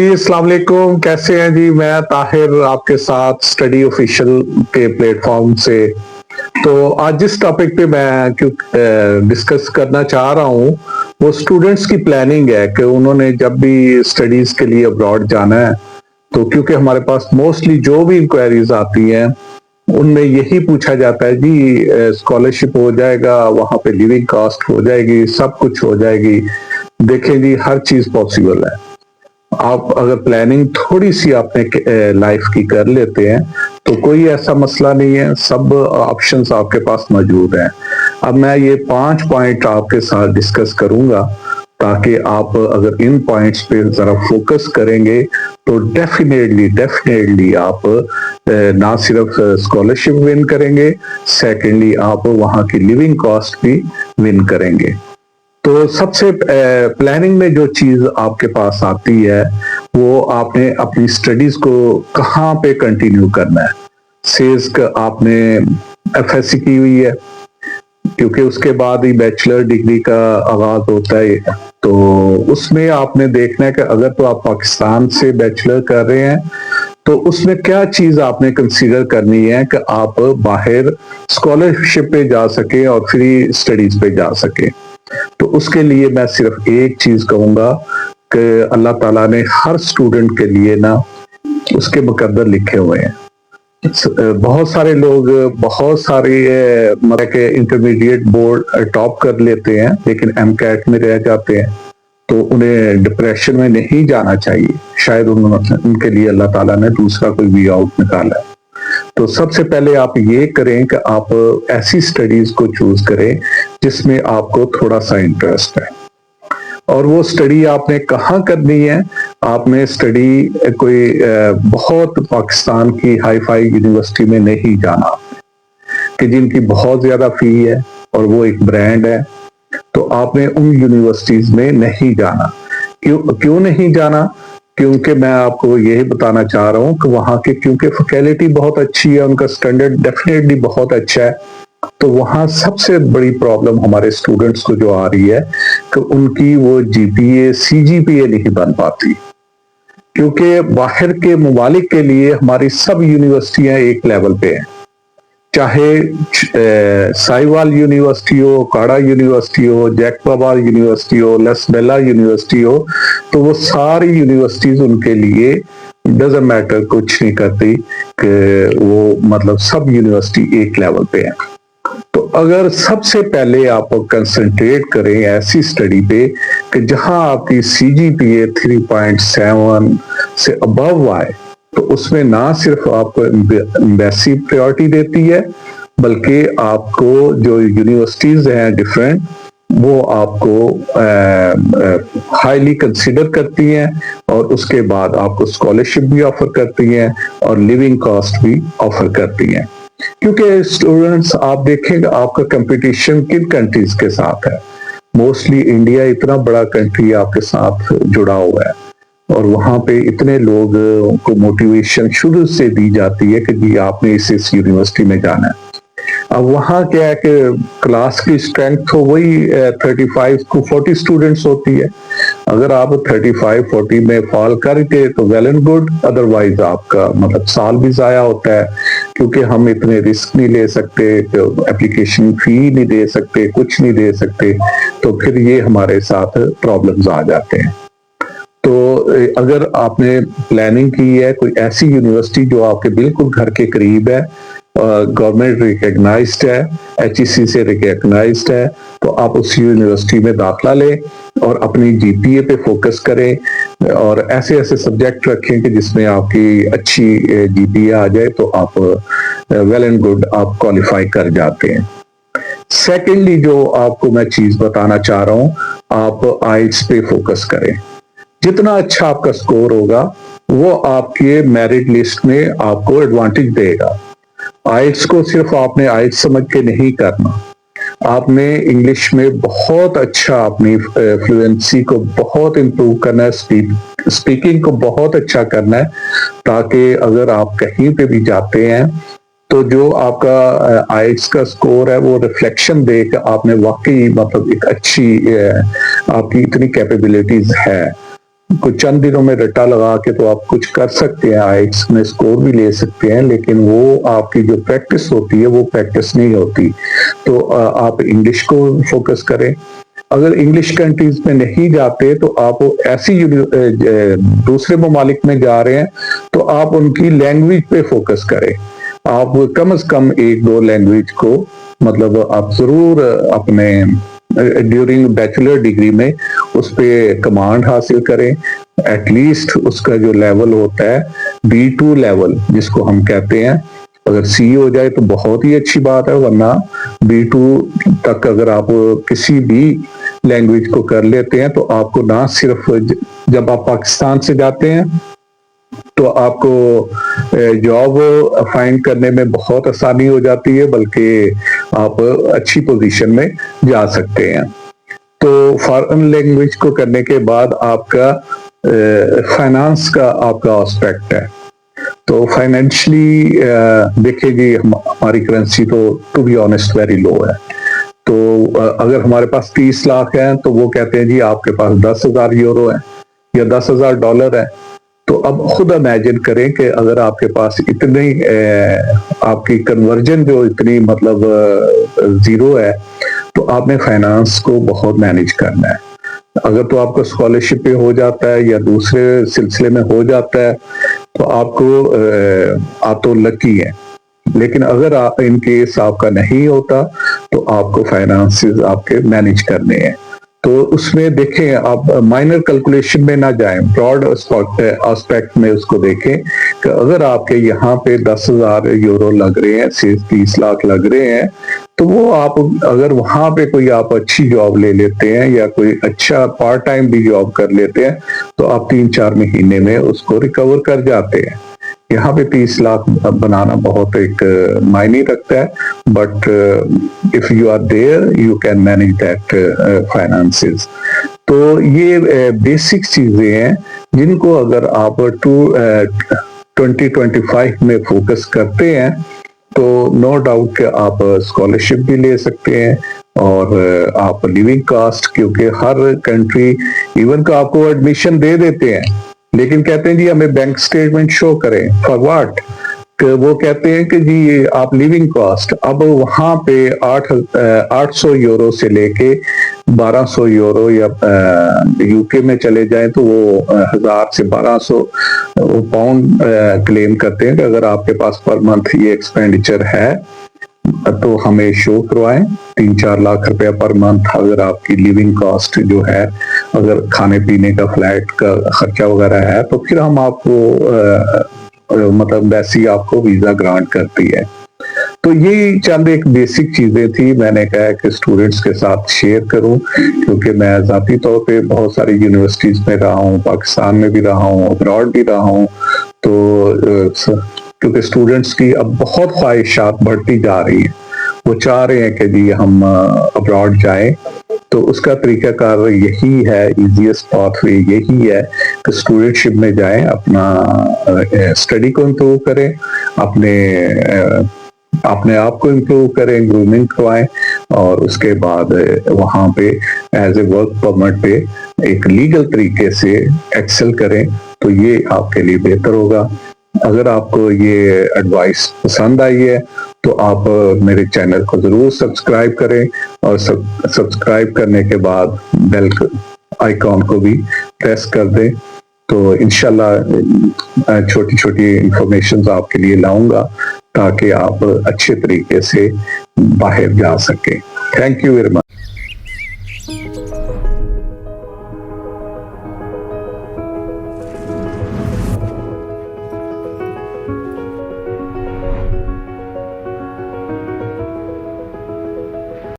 جی السلام علیکم، کیسے ہیں جی؟ میں طاہر آپ کے ساتھ اسٹڈی آفیشیل کے پلیٹ فارم سے. تو آج جس ٹاپک پہ میں ڈسکس کرنا چاہ رہا ہوں وہ اسٹوڈنٹس کی پلاننگ ہے کہ انہوں نے جب بھی اسٹڈیز کے لیے ابراڈ جانا ہے تو کیونکہ ہمارے پاس موسٹلی جو بھی انکوائریز آتی ہیں ان میں یہی پوچھا جاتا ہے جی اسکالرشپ ہو جائے گا، وہاں پہ لیونگ کاسٹ ہو جائے گی، سب کچھ ہو جائے گی. دیکھیں جی ہر چیز پاسبل ہے. آپ اگر پلاننگ تھوڑی سی اپنے لائف کی کر لیتے ہیں تو کوئی ایسا مسئلہ نہیں ہے، سب آپشنز آپ کے پاس موجود ہیں. اب میں یہ 5 پوائنٹ آپ کے ساتھ ڈسکس کروں گا تاکہ آپ اگر ان پوائنٹس پہ ذرا فوکس کریں گے تو ڈیفینیٹلی آپ نہ صرف اسکالرشپ ون کریں گے، سیکنڈلی آپ وہاں کی لیونگ کاسٹ بھی ون کریں گے. تو سب سے پلاننگ میں جو چیز آپ کے پاس آتی ہے وہ آپ نے اپنی سٹڈیز کو کہاں پہ کنٹینیو کرنا ہے. سیز کا آپ نے ایف ایس سی کی ہوئی ہے کیونکہ اس کے بعد ہی بیچلر ڈگری کا آغاز ہوتا ہے، تو اس میں آپ نے دیکھنا ہے کہ اگر تو آپ پاکستان سے بیچلر کر رہے ہیں تو اس میں کیا چیز آپ نے کنسیڈر کرنی ہے کہ آپ باہر اسکالرشپ پہ جا سکیں اور فری اسٹڈیز پہ جا سکیں. تو اس کے لیے میں صرف ایک چیز کہوں گا کہ اللہ تعالیٰ نے ہر اسٹوڈنٹ کے لیے نا اس کے مقدر لکھے ہوئے ہیں. بہت سارے لوگ بہت سارے مطلب کہ انٹرمیڈیٹ بورڈ ٹاپ کر لیتے ہیں لیکن ایم کیٹ میں رہ جاتے ہیں، تو انہیں ڈپریشن میں نہیں جانا چاہیے. شاید ان کے لیے اللہ تعالیٰ نے دوسرا کوئی وے آؤٹ نکالا ہے. تو سب سے پہلے آپ یہ کریں کہ آپ ایسی سٹڈیز کو چوز کریں جس میں آپ کو تھوڑا سا انٹرسٹ ہے، اور وہ سٹڈی آپ نے کہاں کرنی ہے. آپ نے سٹڈی کوئی بہت پاکستان کی ہائی فائی یونیورسٹی میں نہیں جانا کہ جن کی بہت زیادہ فی ہے اور وہ ایک برانڈ ہے. تو آپ نے ان یونیورسٹیز میں نہیں جانا. کیوں نہیں جانا؟ کیونکہ میں آپ کو یہی بتانا چاہ رہا ہوں کہ وہاں کی کیونکہ فیکلٹی بہت اچھی ہے، ان کا سٹینڈرڈ ڈیفینیٹلی بہت اچھا ہے. تو وہاں سب سے بڑی پرابلم ہمارے اسٹوڈنٹس کو جو آ رہی ہے کہ ان کی وہ جی پی اے سی جی پی اے نہیں بن پاتی، کیونکہ باہر کے ممالک کے لیے ہماری سب یونیورسٹیاں ایک لیول پہ ہیں. چاہے سائیوال یونیورسٹی ہو، کاڑا یونیورسٹی ہو، جیکبابار یونیورسٹی ہو، لس بیلا یونیورسٹی ہو، تو وہ ساری یونیورسٹیز ان کے لیے ڈزنٹ میٹر، کچھ نہیں کرتی کہ وہ مطلب سب یونیورسٹی ایک لیول پہ ہیں. تو اگر سب سے پہلے آپ کنسنٹریٹ کریں ایسی سٹڈی پہ کہ جہاں آپ کی سی جی پی اے 3.7 سے ابو آئے، تو اس میں نہ صرف آپ کو ایمبیسی پریورٹی دیتی ہے بلکہ آپ کو جو یونیورسٹیز ہیں ڈیفرنٹ وہ آپ کو ہائیلی کنسیڈر کرتی ہیں اور اس کے بعد آپ کو اسکالرشپ بھی آفر کرتی ہیں اور لیونگ کاسٹ بھی آفر کرتی ہیں. کیونکہ اسٹوڈنٹس آپ دیکھیں گے آپ کا کمپٹیشن کن کنٹریز کے ساتھ ہے. موسٹلی انڈیا اتنا بڑا کنٹری آپ کے ساتھ جڑا ہوا ہے اور وہاں پہ اتنے لوگ کو موٹیویشن شروع سے دی جاتی ہے کہ جی آپ نے اس یونیورسٹی میں جانا ہے. اب وہاں کیا ہے کہ کلاس کی اسٹرینتھ تو وہی 35 to 40 اسٹوڈنٹس ہوتی ہے. اگر آپ 35-40 میں فال کر کے تو ویل اینڈ گڈ، ادروائز آپ کا مطلب سال بھی ضائع ہوتا ہے کیونکہ ہم اتنے رسک نہیں لے سکتے، اپلیکیشن فی نہیں دے سکتے، کچھ نہیں دے سکتے، تو پھر یہ ہمارے ساتھ پرابلمز آ جاتے ہیں. تو اگر آپ نے پلاننگ کی ہے کوئی ایسی یونیورسٹی جو آپ کے بالکل گھر کے قریب ہے، گورنمنٹ ریکگنائزڈ ہے، ایچ ای سی سے ریکگنائزڈ ہے، تو آپ اس یونیورسٹی میں داخلہ لیں اور اپنی جی پی اے پہ فوکس کریں اور ایسے سبجیکٹ رکھیں کہ جس میں آپ کی اچھی جی پی اے آ جائے تو آپ ویل اینڈ گڈ آپ کوالیفائی کر جاتے ہیں. سیکنڈلی جو آپ کو میں چیز بتانا چاہ رہا ہوں، آپ آئلٹس پہ فوکس کریں. جتنا اچھا آپ کا سکور ہوگا وہ آپ کے میرٹ لسٹ میں آپ کو ایڈوانٹیج دے گا. آئلٹس کو صرف آپ نے آئلٹس سمجھ کے نہیں کرنا، آپ نے انگلش میں بہت اچھا اپنی فلوئنسی کو بہت امپروو کرنا ہے، اسپیکنگ کو بہت اچھا کرنا ہے تاکہ اگر آپ کہیں پہ بھی جاتے ہیں تو جو آپ کا آئلٹس کا سکور ہے وہ ریفلیکشن دے کہ آپ نے واقعی مطلب ایک اچھی آپ کی اتنی کیپیبلٹیز ہے. کچھ چند دنوں میں رٹا لگا کے تو آپ کچھ کر سکتے ہیں، آئیٹس میں اسکور بھی لے سکتے ہیں، لیکن وہ آپ کی جو پریکٹس ہوتی ہے وہ پریکٹس نہیں ہوتی. تو آپ انگلش کو فوکس کریں. اگر انگلش کنٹریز میں نہیں جاتے تو آپ ایسی دوسرے ممالک میں جا رہے ہیں تو آپ ان کی لینگویج پہ فوکس کریں. آپ کم از کم ایک دو لینگویج کو مطلب آپ ضرور اپنے ڈیورنگ بیچلر ڈگری میں اس پہ کمانڈ حاصل کریں. ایٹ لیسٹ اس کا جو لیول ہوتا ہے B2 لیول جس کو ہم کہتے ہیں، اگر C ہو جائے تو بہت ہی اچھی بات ہے، ورنہ B2 تک اگر آپ کسی بھی لینگویج کو کر لیتے ہیں تو آپ کو نہ صرف جب آپ پاکستان سے جاتے ہیں تو آپ کو جاب فائنڈ کرنے میں بہت آسانی ہو جاتی ہے، بلکہ آپ اچھی پوزیشن میں جا سکتے ہیں. تو فارن لینگویج کو کرنے کے بعد آپ کا فائنانس کا آپ کا آسپیکٹ ہے. تو فائنینشلی دیکھیں جی ہماری کرنسی تو to be honest very low ہے. تو اگر ہمارے پاس 30 لاکھ ہیں تو وہ کہتے ہیں جی آپ کے پاس 10,000 یورو ہے یا 10,000 ڈالر ہے. تو اب خود امیجن کریں کہ اگر آپ کے پاس اتنی آپ کی کنورجن جو اتنی مطلب زیرو ہے تو آپ نے فائنانس کو بہت مینیج کرنا ہے. اگر تو آپ کا اسکالرشپ پہ ہو جاتا ہے یا دوسرے سلسلے میں ہو جاتا ہے تو آپ کو آپ تو لکی ہیں، لیکن اگر ان کیس آپ کا نہیں ہوتا تو آپ کو فائنانسز آپ کے مینیج کرنے ہیں. تو اس میں دیکھیں آپ مائنر کیلکولیشن میں نہ جائیں، براڈ آسپیکٹ میں اس کو دیکھیں کہ اگر آپ کے یہاں پہ 10,000 یورو لگ رہے ہیں، 30 لاکھ لگ رہے ہیں، تو وہ آپ اگر وہاں پہ کوئی آپ اچھی جاب لے لیتے ہیں یا کوئی اچھا پارٹ ٹائم بھی جاب کر لیتے ہیں تو آپ 3-4 مہینے میں اس کو ریکور کر جاتے ہیں. یہاں پہ 30 لاکھ بنانا بہت ایک معنی رکھتا ہے، but if you are there you can manage that finances. تو یہ بیسک چیزیں ہیں جن کو اگر آپ 2025 میں فوکس کرتے ہیں تو نو ڈاؤٹ کہ آپ اسکالرشپ بھی لے سکتے ہیں، اور آپ لیونگ کاسٹ، کیونکہ ہر کنٹری ایون کہ آپ کو ایڈمیشن دے دیتے ہیں لیکن کہتے ہیں جی ہمیں بینک سٹیٹمنٹ شو کریں. For what? کہ وہ کہتے ہیں کہ جی آپ لیونگ کاسٹ، اب وہاں پہ 800 یورو سے لے کے 1200 یورو، یا UK میں چلے جائیں تو وہ 1000 سے 1200 پاؤنڈ کلیم کرتے ہیں کہ اگر آپ کے پاس پر منتھ یہ ایکسپینڈیچر ہے تو ہمیں شو کروائیں. 3-4 لاکھ روپیہ پر منتھ اگر آپ کی لیونگ کاسٹ جو ہے، اگر کھانے پینے کا فلیٹ کا خرچہ وغیرہ ہے تو پھر ہم آپ کو مطلب ویسی آپ کو ویزا گرانٹ کرتی ہے. تو یہ چند ایک بیسک چیزیں تھی، میں نے کہا کہ اسٹوڈنٹس کے ساتھ شیئر کروں، کیونکہ میں ذاتی طور پہ بہت ساری یونیورسٹیز میں رہا ہوں، پاکستان میں بھی رہا ہوں، ابراڈ بھی رہا ہوں. تو کیونکہ اسٹوڈنٹس کی اب بہت خواہشات بڑھتی جا رہی ہیں، وہ چاہ رہے ہیں کہ جی ہم ابراڈ جائیں. تو اس کا طریقہ کار یہی ہے، ایزیسٹ پاتھ وے یہی ہے کہ اسٹوڈنٹ شپ میں جائیں، اپنا اسٹڈی کو امپروو کریں، اپنے آپ کو امپروو کریں، گرومنگ کروائیں، اور اس کے بعد وہاں پہ ایز اے ورک پرمٹ پہ ایک لیگل طریقے سے ایکسل کریں تو یہ آپ کے لیے بہتر ہوگا. اگر آپ کو یہ ایڈوائس پسند آئی ہے تو آپ میرے چینل کو ضرور سبسکرائب کریں، اور سبسکرائب کرنے کے بعد بیل آئیکن کو بھی پریس کر دیں. تو انشاءاللہ چھوٹی چھوٹی انفارمیشنز آپ کے لیے لاؤں گا تاکہ آپ اچھے طریقے سے باہر جا سکیں. Thank you very much.